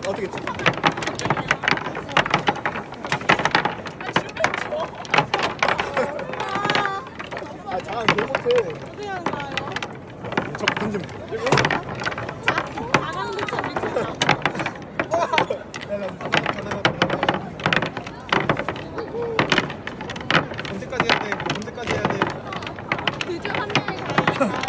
어떻게 치? 아, 장안 개 못해. 어떻게 하는 거예요? 저 던짐. 나가는 것처럼 미쳤다. 야, 나 언제까지 해야 돼? 언제까지 해야 돼? 그중 한 명이 가야